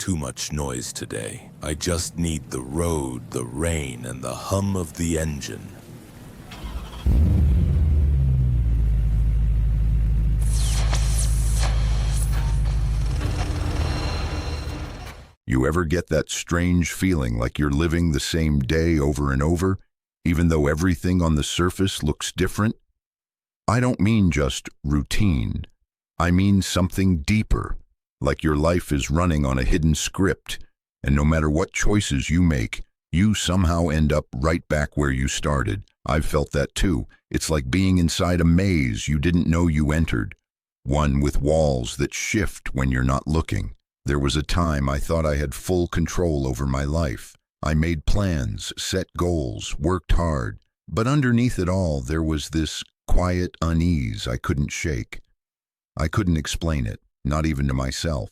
too much noise today. I just need the road, the rain, and the hum of the engine. You ever get that strange feeling like you're living the same day over and over, even though everything on the surface looks different? I don't mean just routine. I mean something deeper, like your life is running on a hidden script, and no matter what choices you make, you somehow end up right back where you started. I've felt that too. It's like being inside a maze you didn't know you entered, one with walls that shift when you're not looking. There was a time I thought I had full control over my life. I made plans, set goals, worked hard, but underneath it all there was this quiet unease I couldn't shake. I couldn't explain it, not even to myself.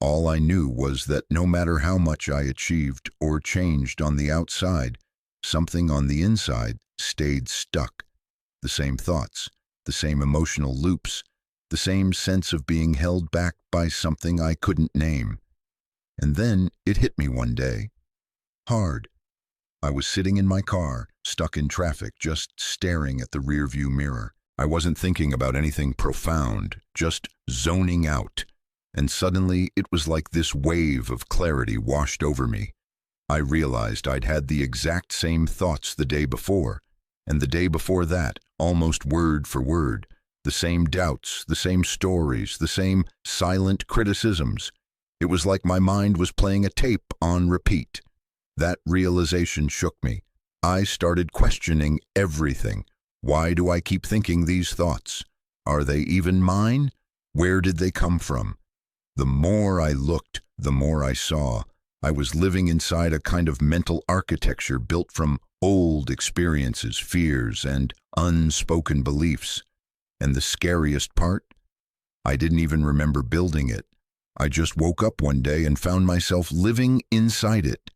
All I knew was that no matter how much I achieved or changed on the outside, something on the inside stayed stuck. The same thoughts, the same emotional loops, the same sense of being held back by something I couldn't name. And then it hit me one day. Hard. I was sitting in my car, stuck in traffic, just staring at the rearview mirror. I wasn't thinking about anything profound, just zoning out. And suddenly it was like this wave of clarity washed over me. I realized I'd had the exact same thoughts the day before, and the day before that, almost word for word. The same doubts, the same stories, the same silent criticisms. It was like my mind was playing a tape on repeat. That realization shook me. I started questioning everything. Why do I keep thinking these thoughts? Are they even mine? Where did they come from? The more I looked, the more I saw. I was living inside a kind of mental architecture built from old experiences, fears, and unspoken beliefs. And the scariest part? I didn't even remember building it. I just woke up one day and found myself living inside it.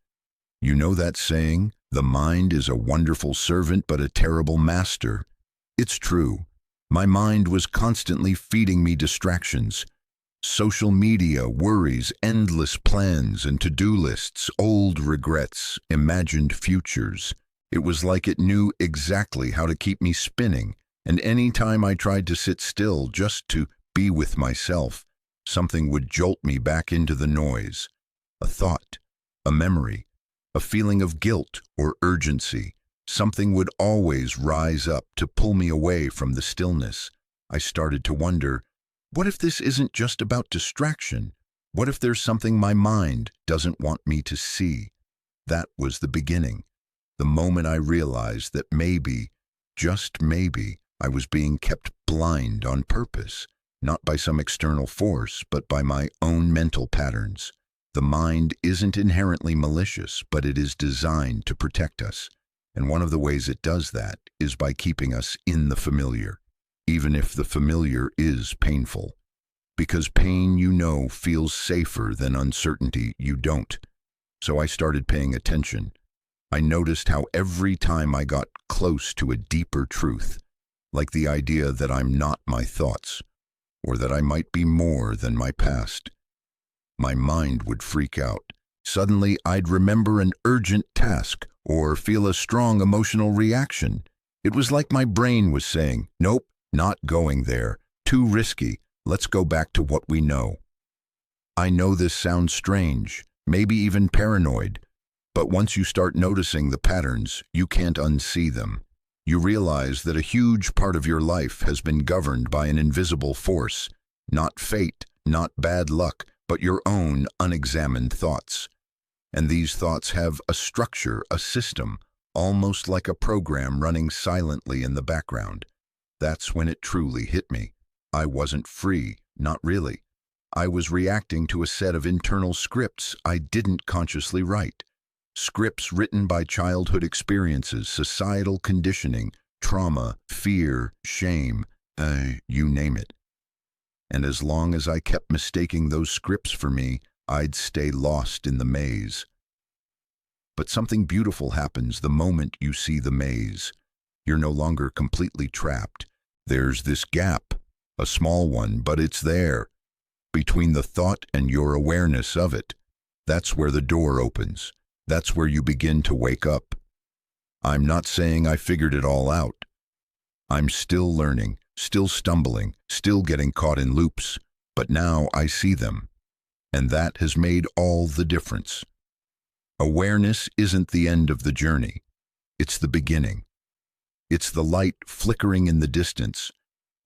You know that saying, the mind is a wonderful servant but a terrible master? It's true. My mind was constantly feeding me distractions. Social media, worries, endless plans and to-do lists, old regrets, imagined futures. It was like it knew exactly how to keep me spinning. And any time I tried to sit still just to be with myself, something would jolt me back into the noise. A thought, a memory, a feeling of guilt or urgency. Something would always rise up to pull me away from the stillness. I started to wonder, what if this isn't just about distraction? What if there's something my mind doesn't want me to see? That was the beginning, the moment I realized that maybe, just maybe, I was being kept blind on purpose, not by some external force, but by my own mental patterns. The mind isn't inherently malicious, but it is designed to protect us. And one of the ways it does that is by keeping us in the familiar, even if the familiar is painful. Because pain, you know, feels safer than uncertainty you don't. So I started paying attention. I noticed how every time I got close to a deeper truth, like the idea that I'm not my thoughts, or that I might be more than my past, my mind would freak out. Suddenly, I'd remember an urgent task or feel a strong emotional reaction. It was like my brain was saying, nope, not going there, too risky, let's go back to what we know. I know this sounds strange, maybe even paranoid, but once you start noticing the patterns, you can't unsee them. You realize that a huge part of your life has been governed by an invisible force, not fate, not bad luck, but your own unexamined thoughts. And these thoughts have a structure, a system, almost like a program running silently in the background. That's when it truly hit me. I wasn't free, not really. I was reacting to a set of internal scripts I didn't consciously write. Scripts written by childhood experiences, societal conditioning, trauma, fear, shame, you name it. And as long as I kept mistaking those scripts for me, I'd stay lost in the maze. But something beautiful happens the moment you see the maze. You're no longer completely trapped. There's this gap, a small one, but it's there, between the thought and your awareness of it. That's where the door opens. That's where you begin to wake up. I'm not saying I figured it all out. I'm still learning, still stumbling, still getting caught in loops, but now I see them. And that has made all the difference. Awareness isn't the end of the journey. It's the beginning. It's the light flickering in the distance,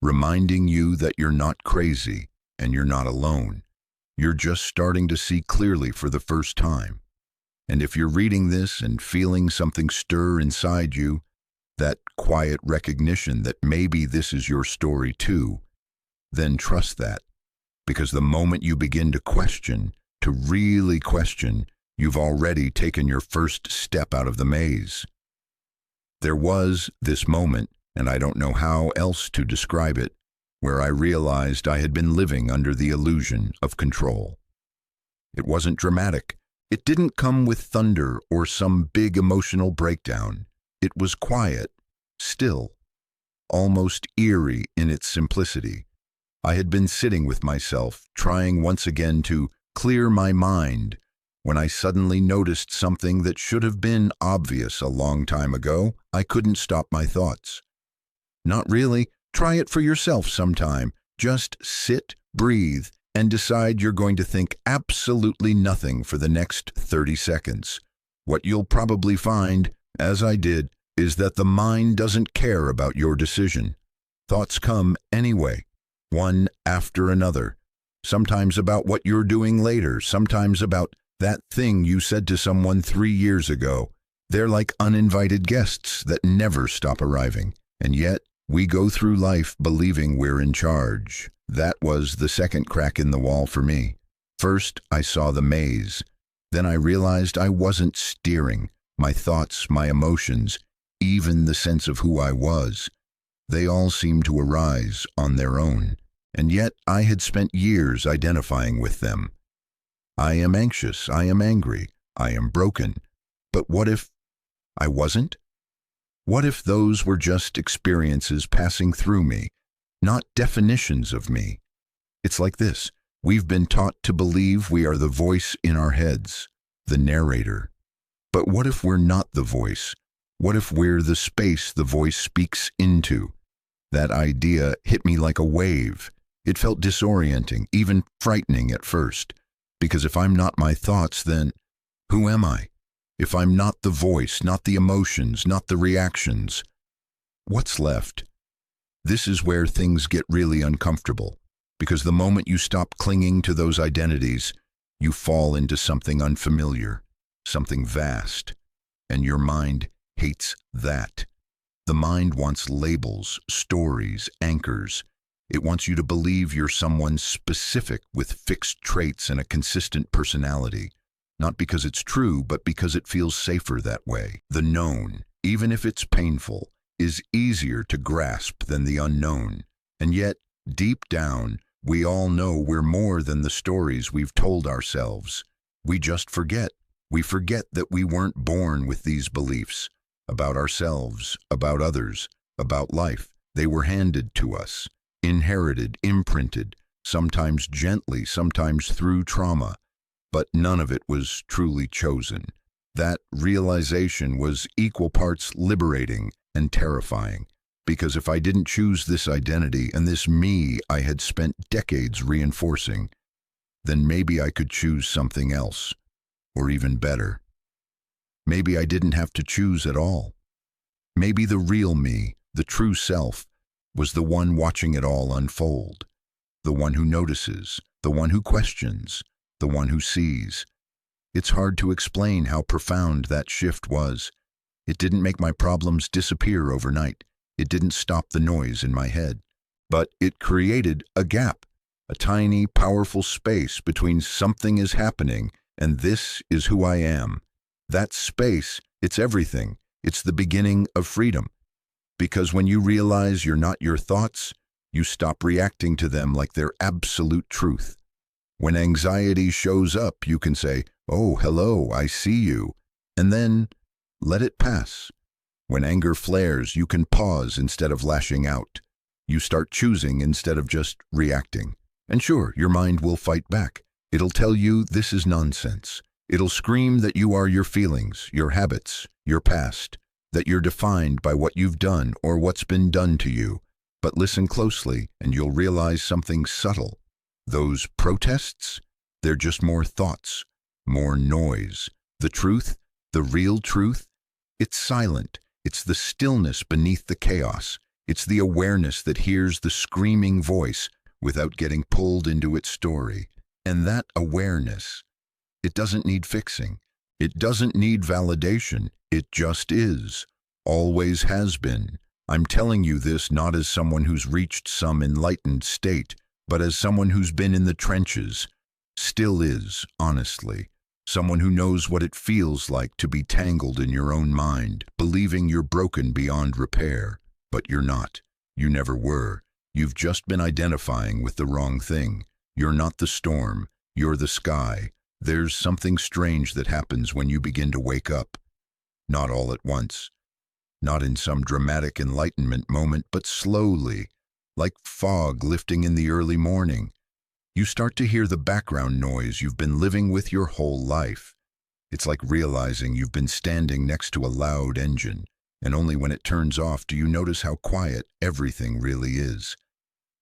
reminding you that you're not crazy and you're not alone. You're just starting to see clearly for the first time. And if you're reading this and feeling something stir inside you, that quiet recognition that maybe this is your story too, then trust that. Because the moment you begin to question, to really question, you've already taken your first step out of the maze. There was this moment, and I don't know how else to describe it, where I realized I had been living under the illusion of control. It wasn't dramatic. It didn't come with thunder or some big emotional breakdown. It was quiet, still, almost eerie in its simplicity. I had been sitting with myself, trying once again to clear my mind, when I suddenly noticed something that should have been obvious a long time ago. I couldn't stop my thoughts. Not really. Try it for yourself sometime. Just sit, breathe, and decide you're going to think absolutely nothing for the next 30 seconds. What you'll probably find, as I did, is that the mind doesn't care about your decision. Thoughts come anyway, one after another. Sometimes about what you're doing later, sometimes about that thing you said to someone 3 years ago. They're like uninvited guests that never stop arriving. And yet, we go through life believing we're in charge. That was the second crack in the wall for me. First, I saw the maze. Then I realized I wasn't steering. My thoughts, my emotions, even the sense of who I was, they all seemed to arise on their own. And yet I had spent years identifying with them. I am anxious, I am angry, I am broken. But what if I wasn't? What if those were just experiences passing through me, not definitions of me? It's like this. We've been taught to believe we are the voice in our heads, the narrator. But what if we're not the voice? What if we're the space the voice speaks into? That idea hit me like a wave. It felt disorienting, even frightening at first. Because if I'm not my thoughts, then who am I? If I'm not the voice, not the emotions, not the reactions, what's left? This is where things get really uncomfortable, because the moment you stop clinging to those identities, you fall into something unfamiliar, something vast, and your mind hates that. The mind wants labels, stories, anchors. It wants you to believe you're someone specific with fixed traits and a consistent personality. Not because it's true, but because it feels safer that way. The known, even if it's painful, is easier to grasp than the unknown. And yet, deep down, we all know we're more than the stories we've told ourselves. We just forget. We forget that we weren't born with these beliefs about ourselves, about others, about life. They were handed to us, inherited, imprinted, sometimes gently, sometimes through trauma. But none of it was truly chosen. That realization was equal parts liberating and terrifying, because if I didn't choose this identity and this me I had spent decades reinforcing, then maybe I could choose something else, or even better. Maybe I didn't have to choose at all. Maybe the real me, the true self, was the one watching it all unfold, the one who notices, the one who questions, the one who sees. It's hard to explain how profound that shift was. It didn't make my problems disappear overnight. It didn't stop the noise in my head. But it created a gap, a tiny, powerful space between something is happening and this is who I am. That space, it's everything. It's the beginning of freedom. Because when you realize you're not your thoughts, you stop reacting to them like they're absolute truth. When anxiety shows up, you can say, "Oh, hello, I see you," and then let it pass. When anger flares, you can pause instead of lashing out. You start choosing instead of just reacting. And sure, your mind will fight back. It'll tell you this is nonsense. It'll scream that you are your feelings, your habits, your past, that you're defined by what you've done or what's been done to you. But listen closely and you'll realize something subtle. Those protests, they're just more thoughts, more noise. The truth, the real truth, it's silent. It's the stillness beneath the chaos. It's the awareness that hears the screaming voice without getting pulled into its story. And that awareness, it doesn't need fixing. It doesn't need validation. It just is. Always has been. I'm telling you this not as someone who's reached some enlightened state, but as someone who's been in the trenches. Still is, honestly. Someone who knows what it feels like to be tangled in your own mind, believing you're broken beyond repair. But you're not. You never were. You've just been identifying with the wrong thing. You're not the storm. You're the sky. There's something strange that happens when you begin to wake up. Not all at once. Not in some dramatic enlightenment moment, but slowly, like fog lifting in the early morning. You start to hear the background noise you've been living with your whole life. It's like realizing you've been standing next to a loud engine, and only when it turns off do you notice how quiet everything really is.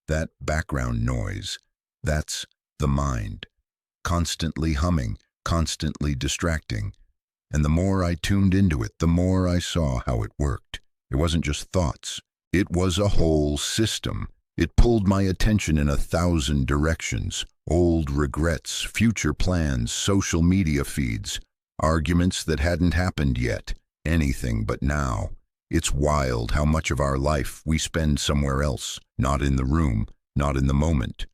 That background noise, that's the mind. Constantly humming, constantly distracting. And the more I tuned into it, the more I saw how it worked. It wasn't just thoughts. It was a whole system. It pulled my attention in 1,000 directions. Old regrets, future plans, social media feeds, arguments that hadn't happened yet, anything but now. It's wild how much of our life we spend somewhere else, not in the room, not in the moment.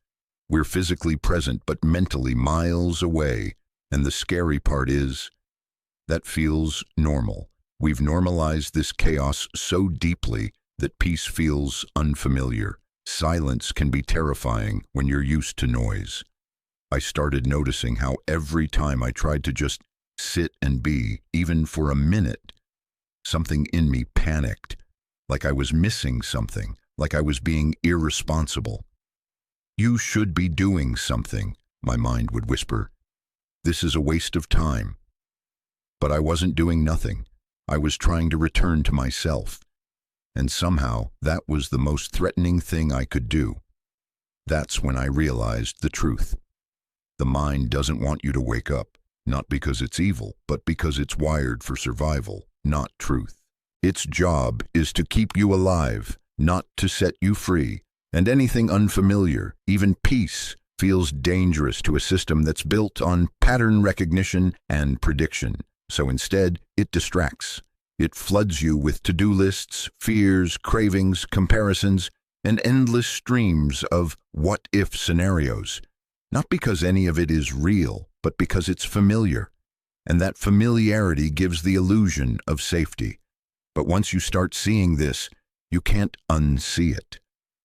We're physically present but mentally miles away, and the scary part is, that feels normal. We've normalized this chaos so deeply that peace feels unfamiliar. Silence can be terrifying when you're used to noise. I started noticing how every time I tried to just sit and be, even for a minute, something in me panicked, like I was missing something, like I was being irresponsible. You should be doing something, my mind would whisper. This is a waste of time. But I wasn't doing nothing. I was trying to return to myself. And somehow, that was the most threatening thing I could do. That's when I realized the truth. The mind doesn't want you to wake up, not because it's evil, but because it's wired for survival, not truth. Its job is to keep you alive, not to set you free. And anything unfamiliar, even peace, feels dangerous to a system that's built on pattern recognition and prediction. So instead, it distracts. It floods you with to-do lists, fears, cravings, comparisons, and endless streams of what-if scenarios. Not because any of it is real, but because it's familiar. And that familiarity gives the illusion of safety. But once you start seeing this, you can't unsee it.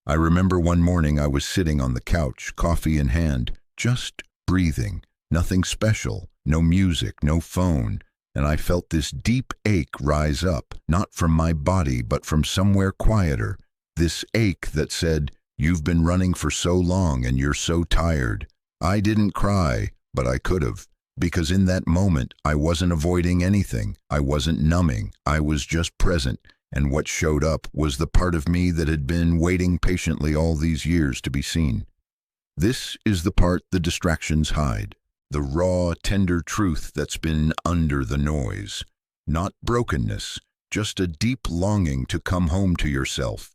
I remember one morning I was sitting on the couch, coffee in hand, just breathing. Nothing special, no music, no phone. And I felt this deep ache rise up, not from my body, but from somewhere quieter. This ache that said, "You've been running for so long and you're so tired." I didn't cry, but I could have. Because in that moment, I wasn't avoiding anything. I wasn't numbing. I was just present. And what showed up was the part of me that had been waiting patiently all these years to be seen. This is the part the distractions hide. The raw, tender truth that's been under the noise. Not brokenness, just a deep longing to come home to yourself.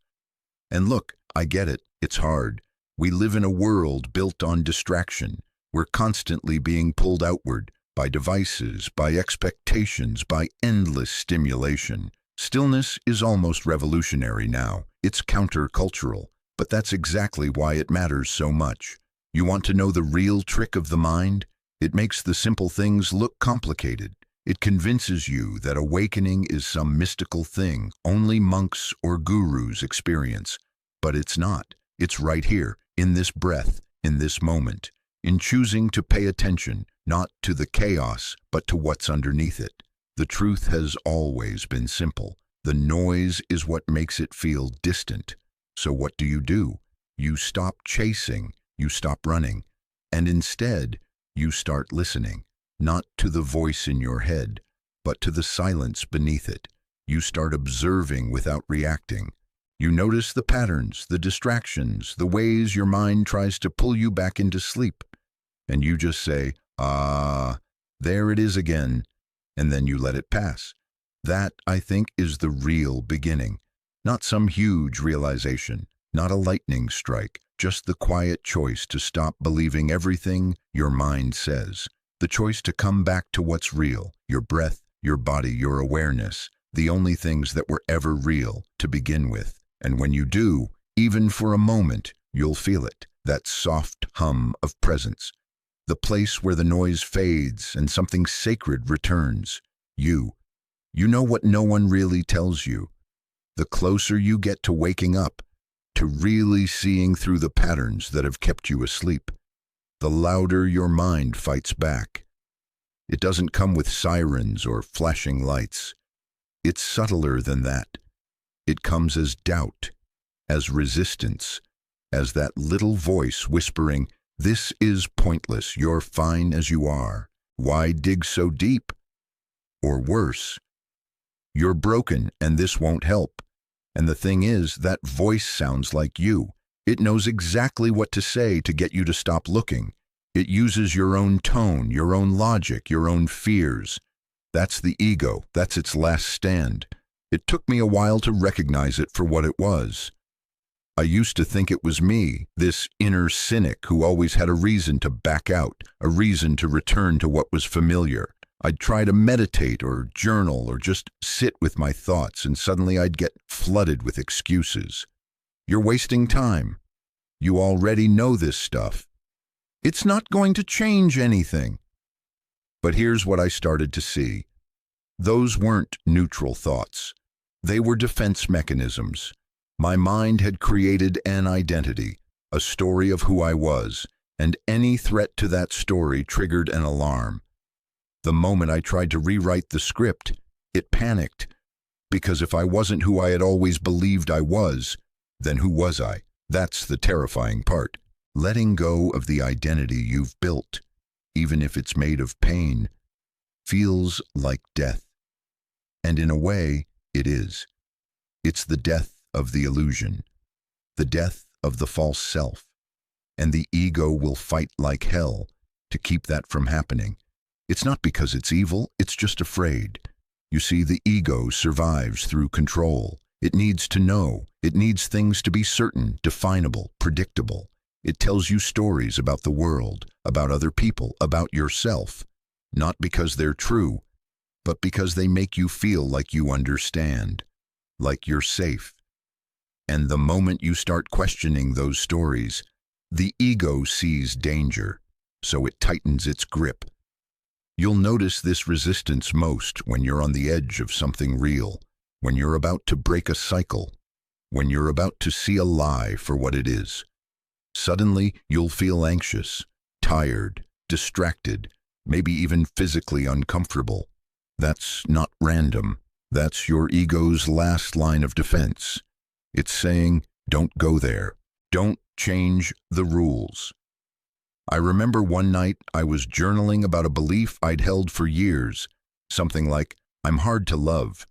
And look, I get it, it's hard. We live in a world built on distraction. We're constantly being pulled outward by devices, by expectations, by endless stimulation. Stillness is almost revolutionary now. It's countercultural, but that's exactly why it matters so much. You want to know the real trick of the mind? It makes the simple things look complicated. It convinces you that awakening is some mystical thing only monks or gurus experience. But it's not. It's right here, in this breath, in this moment, in choosing to pay attention, not to the chaos, but to what's underneath it. The truth has always been simple. The noise is what makes it feel distant. So what do? You stop chasing, you stop running, and instead, You start listening, not to the voice in your head, but to the silence beneath it. You start observing without reacting. You notice the patterns, the distractions, the ways your mind tries to pull you back into sleep. And you just say, "Ah, there it is again," and then you let it pass. That, I think, is the real beginning. Not some huge realization, not a lightning strike, just the quiet choice to stop believing everything your mind says. The choice to come back to what's real, your breath, your body, your awareness, the only things that were ever real to begin with. And when you do, even for a moment, you'll feel it, that soft hum of presence. The place where the noise fades and something sacred returns. You. You know what no one really tells you. The closer you get to waking up, to really seeing through the patterns that have kept you asleep, the louder your mind fights back. It doesn't come with sirens or flashing lights. It's subtler than that. It comes as doubt, as resistance, as that little voice whispering, "This is pointless, you're fine as you are. Why dig so deep?" Or worse, "You're broken and this won't help." And the thing is, that voice sounds like you. It knows exactly what to say to get you to stop looking. It uses your own tone, your own logic, your own fears. That's the ego. That's its last stand. It took me a while to recognize it for what it was. I used to think it was me, this inner cynic who always had a reason to back out, a reason to return to what was familiar. I'd try to meditate or journal or just sit with my thoughts, and suddenly I'd get flooded with excuses. "You're wasting time. You already know this stuff. It's not going to change anything." But here's what I started to see. Those weren't neutral thoughts. They were defense mechanisms. My mind had created an identity, a story of who I was, and any threat to that story triggered an alarm. The moment I tried to rewrite the script, it panicked, because if I wasn't who I had always believed I was, then who was I? That's the terrifying part. Letting go of the identity you've built, even if it's made of pain, feels like death. And in a way, it is. It's the death of the illusion, the death of the false self, and the ego will fight like hell to keep that from happening. It's not because it's evil, it's just afraid. You see, the ego survives through control. It needs to know. It needs things to be certain, definable, predictable. It tells you stories about the world, about other people, about yourself, not because they're true, but because they make you feel like you understand, like you're safe. And the moment you start questioning those stories, the ego sees danger, so it tightens its grip. You'll notice this resistance most when you're on the edge of something real, when you're about to break a cycle, when you're about to see a lie for what it is. Suddenly, you'll feel anxious, tired, distracted, maybe even physically uncomfortable. That's not random. That's your ego's last line of defense. It's saying, don't go there. Don't change the rules. I remember one night I was journaling about a belief I'd held for years, something like, "I'm hard to love."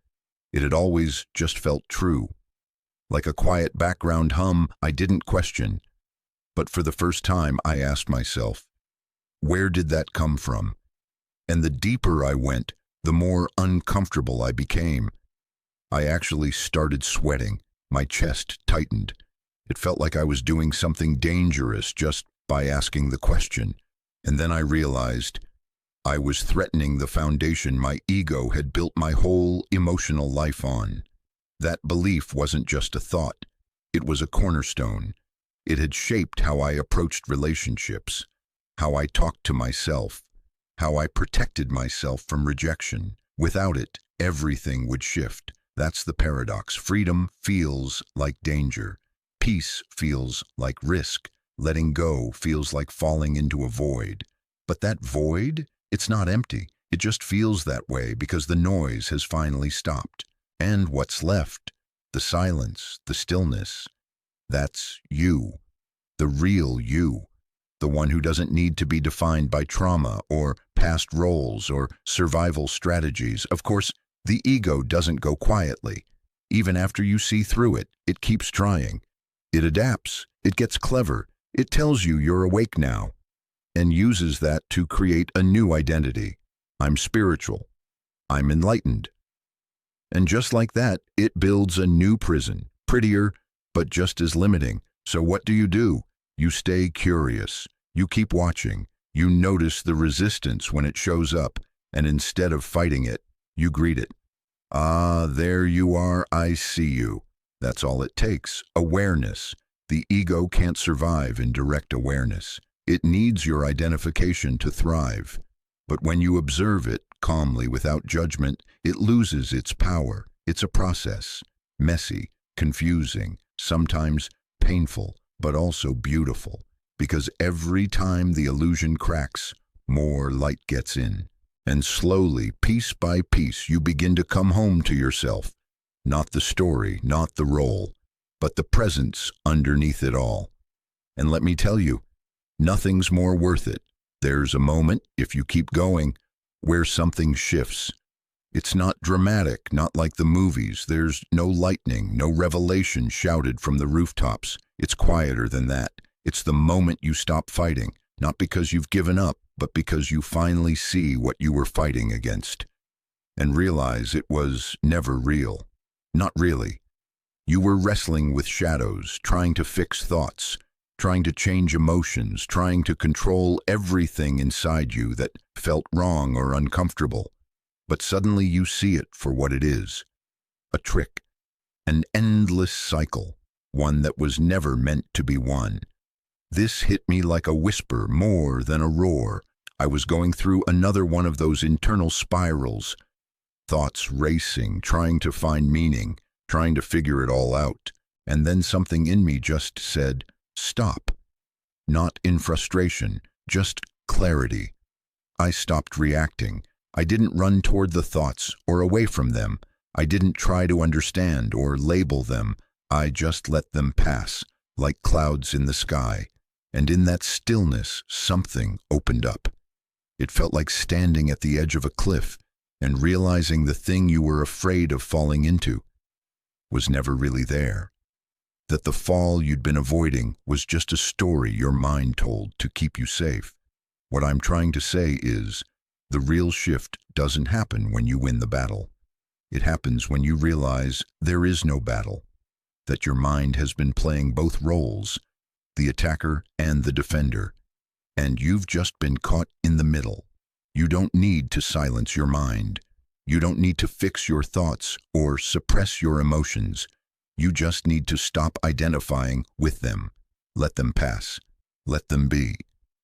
It had always just felt true. Like a quiet background hum I didn't question. But for the first time, I asked myself, where did that come from? And the deeper I went, the more uncomfortable I became. I actually started sweating. My chest tightened. It felt like I was doing something dangerous just by asking the question. And then I realized I was threatening the foundation my ego had built my whole emotional life on. That belief wasn't just a thought. It was a cornerstone. It had shaped how I approached relationships, how I talked to myself, how I protected myself from rejection. Without it, everything would shift. That's the paradox. Freedom feels like danger. Peace feels like risk. Letting go feels like falling into a void. But that void, it's not empty. It just feels that way because the noise has finally stopped. And what's left? The silence, the stillness. That's you, the real you. the one who doesn't need to be defined by trauma or past roles or survival strategies. Of course, the ego doesn't go quietly. Even after you see through it, it keeps trying. It adapts, it gets clever, it tells you you're awake now, and uses that to create a new identity. I'm spiritual. I'm enlightened. And just like that, it builds a new prison, prettier, but just as limiting. So what do? You stay curious. You keep watching. You notice the resistance when it shows up, and instead of fighting it, you greet it. Ah, there you are, I see you. That's all it takes. Awareness. The ego can't survive in direct awareness. It needs your identification to thrive. But when you observe it calmly without judgment, it loses its power. It's a process. Messy, confusing, sometimes painful, but also beautiful. Because every time the illusion cracks, more light gets in. And slowly, piece by piece, you begin to come home to yourself. Not the story, not the role, but the presence underneath it all. And let me tell you, nothing's more worth it. There's a moment, if you keep going, where something shifts. It's not dramatic, not like the movies. There's no lightning, no revelation shouted from the rooftops. It's quieter than that. It's the moment you stop fighting, not because you've given up, but because you finally see what you were fighting against. And realize it was never real. Not really. You were wrestling with shadows, trying to fix thoughts, trying to change emotions, trying to control everything inside you that felt wrong or uncomfortable. But suddenly you see it for what it is. A trick. An endless cycle. One that was never meant to be won. This hit me like a whisper more than a roar. I was going through another one of those internal spirals. Thoughts racing, trying to find meaning, trying to figure it all out. And then something in me just said, stop. Not in frustration, just clarity. I stopped reacting. I didn't run toward the thoughts or away from them. I didn't try to understand or label them. I just let them pass, like clouds in the sky. And in that stillness, something opened up. It felt like standing at the edge of a cliff and realizing the thing you were afraid of falling into was never really there. That the fall you'd been avoiding was just a story your mind told to keep you safe. What I'm trying to say is, the real shift doesn't happen when you win the battle. It happens when you realize there is no battle, that your mind has been playing both roles, the attacker and the defender, and you've just been caught in the middle. You don't need to silence your mind. You don't need to fix your thoughts or suppress your emotions. You just need to stop identifying with them. Let them pass. Let them be.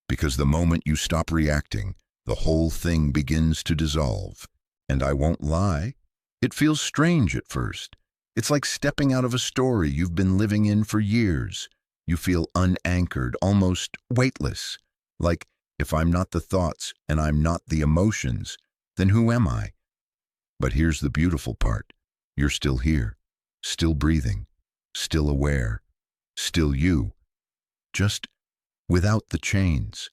Because the moment you stop reacting, the whole thing begins to dissolve. And I won't lie, it feels strange at first. It's like stepping out of a story you've been living in for years. You feel unanchored, almost weightless. Like, if I'm not the thoughts and I'm not the emotions, then who am I? But here's the beautiful part. You're still here, still breathing, still aware, still you. Just without the chains.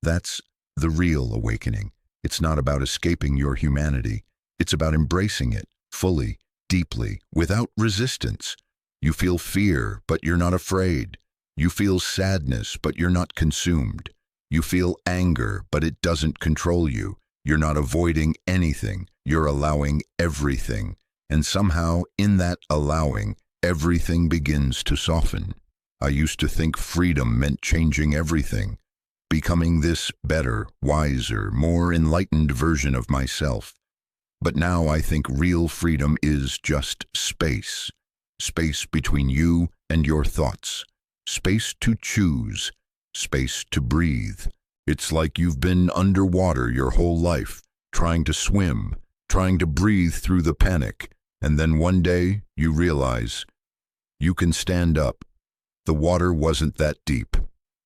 That's the real awakening. It's not about escaping your humanity. It's about embracing it fully, deeply, without resistance. You feel fear, but you're not afraid. You feel sadness, but you're not consumed. You feel anger, but it doesn't control you. You're not avoiding anything. You're allowing everything. And somehow, in that allowing, everything begins to soften. I used to think freedom meant changing everything, becoming this better, wiser, more enlightened version of myself. But now I think real freedom is just space. Space between you and your thoughts. Space to choose. Space to breathe. It's like you've been underwater your whole life, trying to swim, trying to breathe through the panic, and then one day you realize you can stand up. The water wasn't that deep.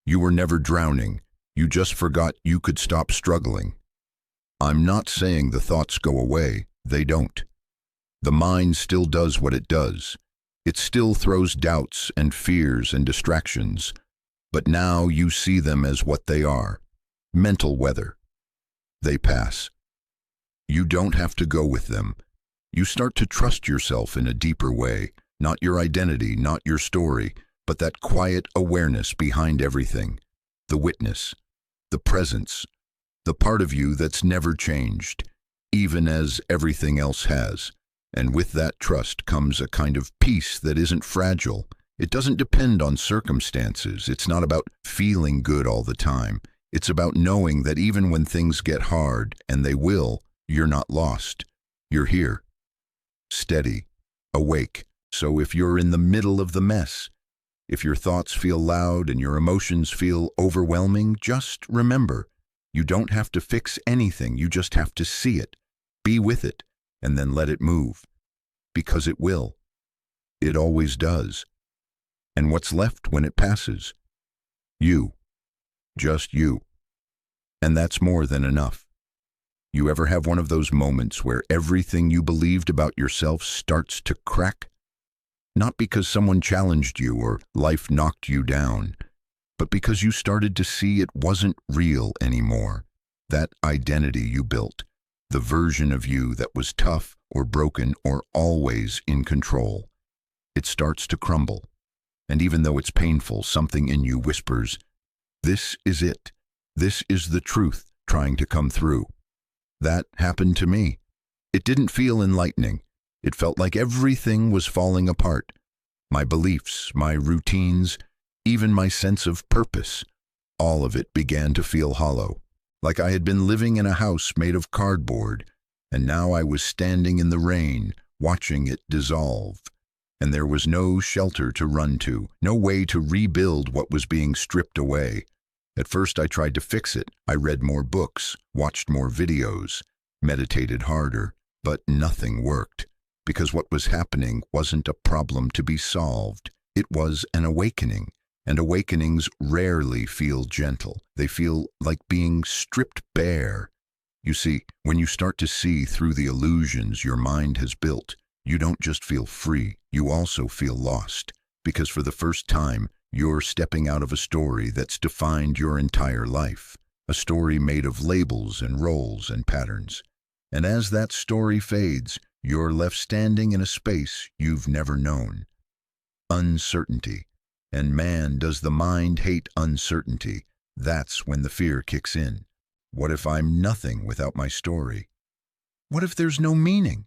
You were never drowning. You just forgot you could stop struggling. I'm not saying the thoughts go away. They don't. The mind still does what it does. It still throws doubts and fears and distractions. But now you see them as what they are: mental weather. They pass. You don't have to go with them. You start to trust yourself in a deeper way, not your identity, not your story, but that quiet awareness behind everything, the witness, the presence, the part of you that's never changed, even as everything else has. And with that trust comes a kind of peace that isn't fragile. It doesn't depend on circumstances. It's not about feeling good all the time. It's about knowing that even when things get hard, and they will, you're not lost. You're here, steady, awake. So if you're in the middle of the mess, if your thoughts feel loud and your emotions feel overwhelming, just remember, you don't have to fix anything. You just have to see it, be with it, and then let it move. Because it will. It always does. And what's left when it passes? You. Just you. And that's more than enough. You ever have one of those moments where everything you believed about yourself starts to crack? Not because someone challenged you or life knocked you down, but because you started to see it wasn't real anymore. That identity you built, the version of you that was tough or broken or always in control, it starts to crumble. And even though it's painful, something in you whispers, "This is it. This is the truth trying to come through." That happened to me. It didn't feel enlightening. It felt like everything was falling apart. My beliefs, my routines, even my sense of purpose, all of it began to feel hollow. Like I had been living in a house made of cardboard, and now I was standing in the rain, watching it dissolve. And there was no shelter to run to, no way to rebuild what was being stripped away. At first I tried to fix it. I read more books, watched more videos, meditated harder, but nothing worked. Because what was happening wasn't a problem to be solved. It was an awakening, and awakenings rarely feel gentle. They feel like being stripped bare. You see, when you start to see through the illusions your mind has built, you don't just feel free, you also feel lost. Because for the first time, you're stepping out of a story that's defined your entire life. A story made of labels and roles and patterns. And as that story fades, you're left standing in a space you've never known. Uncertainty. And man, does the mind hate uncertainty. That's when the fear kicks in. What if I'm nothing without my story? What if there's no meaning?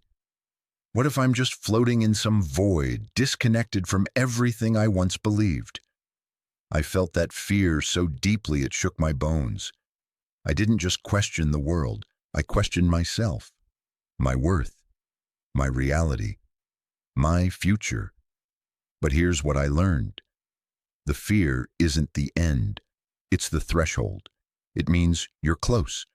What if I'm just floating in some void, disconnected from everything I once believed? I felt that fear so deeply it shook my bones. I didn't just question the world, I questioned myself, my worth, my reality, my future. But here's what I learned. The fear isn't the end, it's the threshold. It means you're close,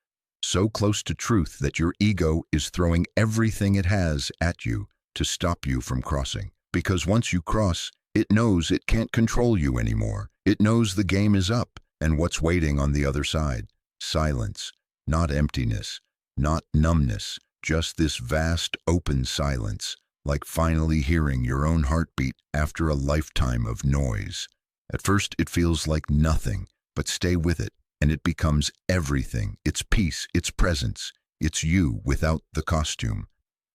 so close to truth that your ego is throwing everything it has at you to stop you from crossing. Because once you cross, it knows it can't control you anymore. It knows the game is up, and what's waiting on the other side? Silence, not emptiness, not numbness, just this vast open silence, like finally hearing your own heartbeat after a lifetime of noise. At first it feels like nothing, but stay with it, and it becomes everything. It's peace, it's presence, it's you without the costume.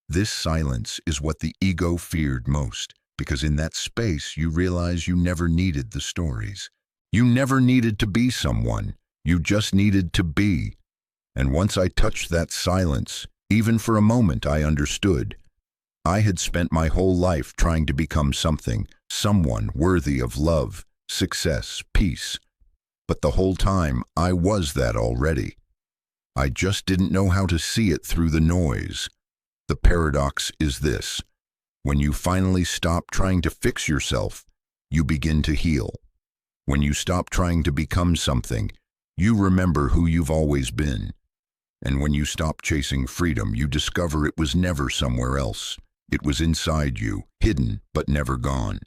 This silence is what the ego feared most, because in that space you realize you never needed the stories. You never needed to be someone, you just needed to be. And once I touched that silence, even for a moment I understood. I had spent my whole life trying to become something, someone worthy of love, success, peace. But the whole time I was that already. I just didn't know how to see it through the noise. The paradox is this. When you finally stop trying to fix yourself, you begin to heal. When you stop trying to become something, you remember who you've always been. And when you stop chasing freedom, you discover it was never somewhere else. It was inside you, hidden but never gone.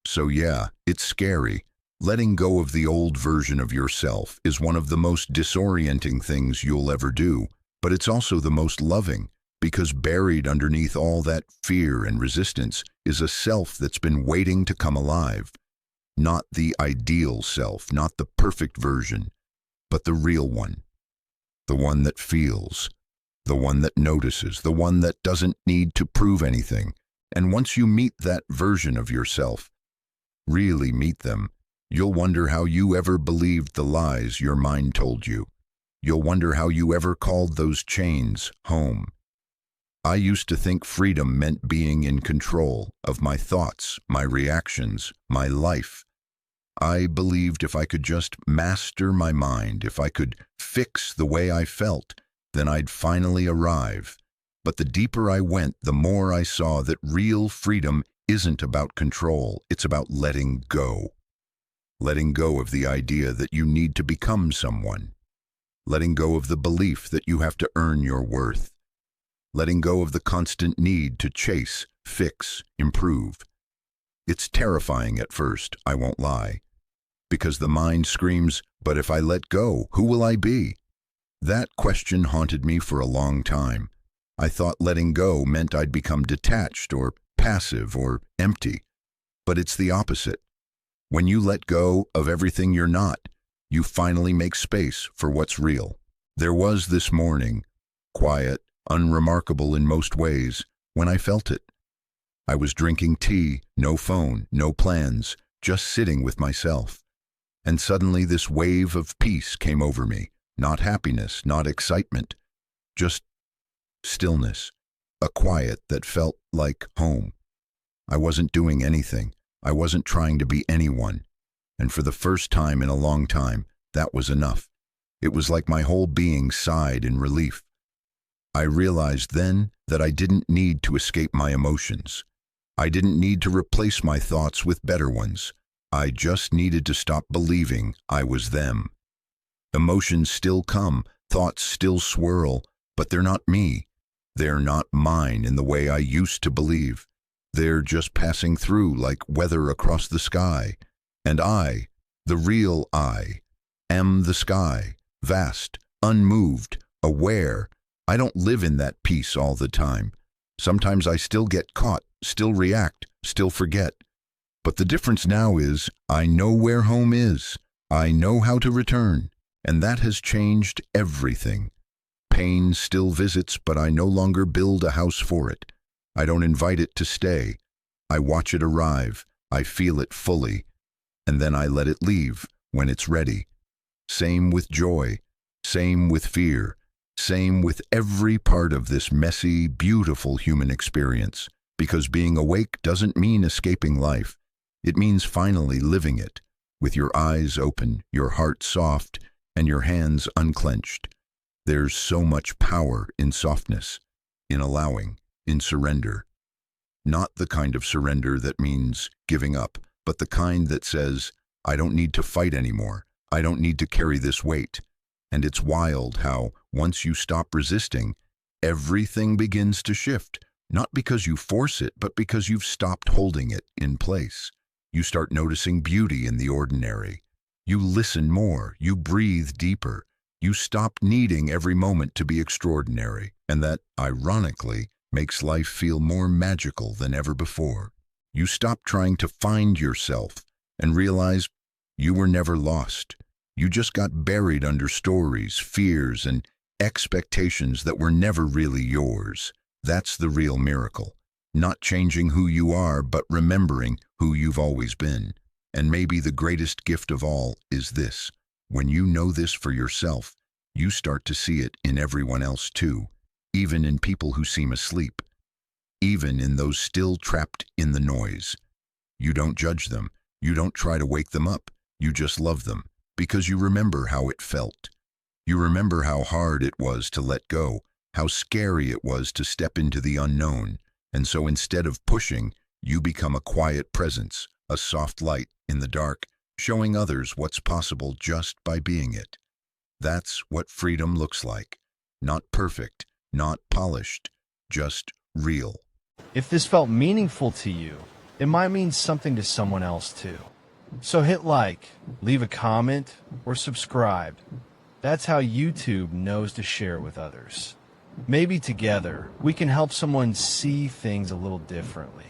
So yeah, it's scary. Letting go of the old version of yourself is one of the most disorienting things you'll ever do, but it's also the most loving. Because buried underneath all that fear and resistance is a self that's been waiting to come alive. Not the ideal self, not the perfect version, but the real one. The one that feels, the one that notices, the one that doesn't need to prove anything. And once you meet that version of yourself, really meet them, you'll wonder how you ever believed the lies your mind told you. You'll wonder how you ever called those chains home. I used to think freedom meant being in control of my thoughts, my reactions, my life. I believed if I could just master my mind, if I could fix the way I felt, then I'd finally arrive. But the deeper I went, the more I saw that real freedom isn't about control, it's about letting go. Letting go of the idea that you need to become someone. Letting go of the belief that you have to earn your worth. Letting go of the constant need to chase, fix, improve. It's terrifying at first, I won't lie, because the mind screams, but if I let go, who will I be? That question haunted me for a long time. I thought letting go meant I'd become detached or passive or empty. But it's the opposite. When you let go of everything you're not, you finally make space for what's real. There was this morning, quiet, unremarkable in most ways, when I felt it. I was drinking tea, no phone, no plans, just sitting with myself. And suddenly this wave of peace came over me. Not happiness, not excitement, just stillness, a quiet that felt like home. I wasn't doing anything. I wasn't trying to be anyone. And for the first time in a long time, that was enough. It was like my whole being sighed in relief. I realized then that I didn't need to escape my emotions. I didn't need to replace my thoughts with better ones. I just needed to stop believing I was them. Emotions still come, thoughts still swirl, but they're not me. They're not mine in the way I used to believe. They're just passing through like weather across the sky. And I, the real I, am the sky, vast, unmoved, aware. I don't live in that peace all the time. Sometimes I still get caught, still react, still forget. But the difference now is I know where home is. I know how to return. And that has changed everything. Pain still visits, but I no longer build a house for it. I don't invite it to stay. I watch it arrive. I feel it fully. And then I let it leave when it's ready. Same with joy. Same with fear. Same with every part of this messy, beautiful human experience. Because being awake doesn't mean escaping life. It means finally living it, with your eyes open, your heart soft, and your hands unclenched. There's so much power in softness, in allowing, in surrender. Not the kind of surrender that means giving up, but the kind that says, I don't need to fight anymore. I don't need to carry this weight. And it's wild how, once you stop resisting, everything begins to shift, not because you force it, but because you've stopped holding it in place. You start noticing beauty in the ordinary. You listen more, you breathe deeper, you stop needing every moment to be extraordinary, and that, ironically, makes life feel more magical than ever before. You stop trying to find yourself and realize you were never lost. You just got buried under stories, fears, and expectations that were never really yours. That's the real miracle. Not changing who you are, but remembering who you've always been. And maybe the greatest gift of all is this. When you know this for yourself, you start to see it in everyone else too, even in people who seem asleep, even in those still trapped in the noise. You don't judge them. You don't try to wake them up. You just love them because you remember how it felt. You remember how hard it was to let go, how scary it was to step into the unknown. And so instead of pushing, you become a quiet presence, a soft light in the dark, showing others what's possible just by being it. That's what freedom looks like. Not perfect, not polished, just real. If this felt meaningful to you, it might mean something to someone else too. So hit like, leave a comment, or subscribe. That's how YouTube knows to share it with others. Maybe together, we can help someone see things a little differently.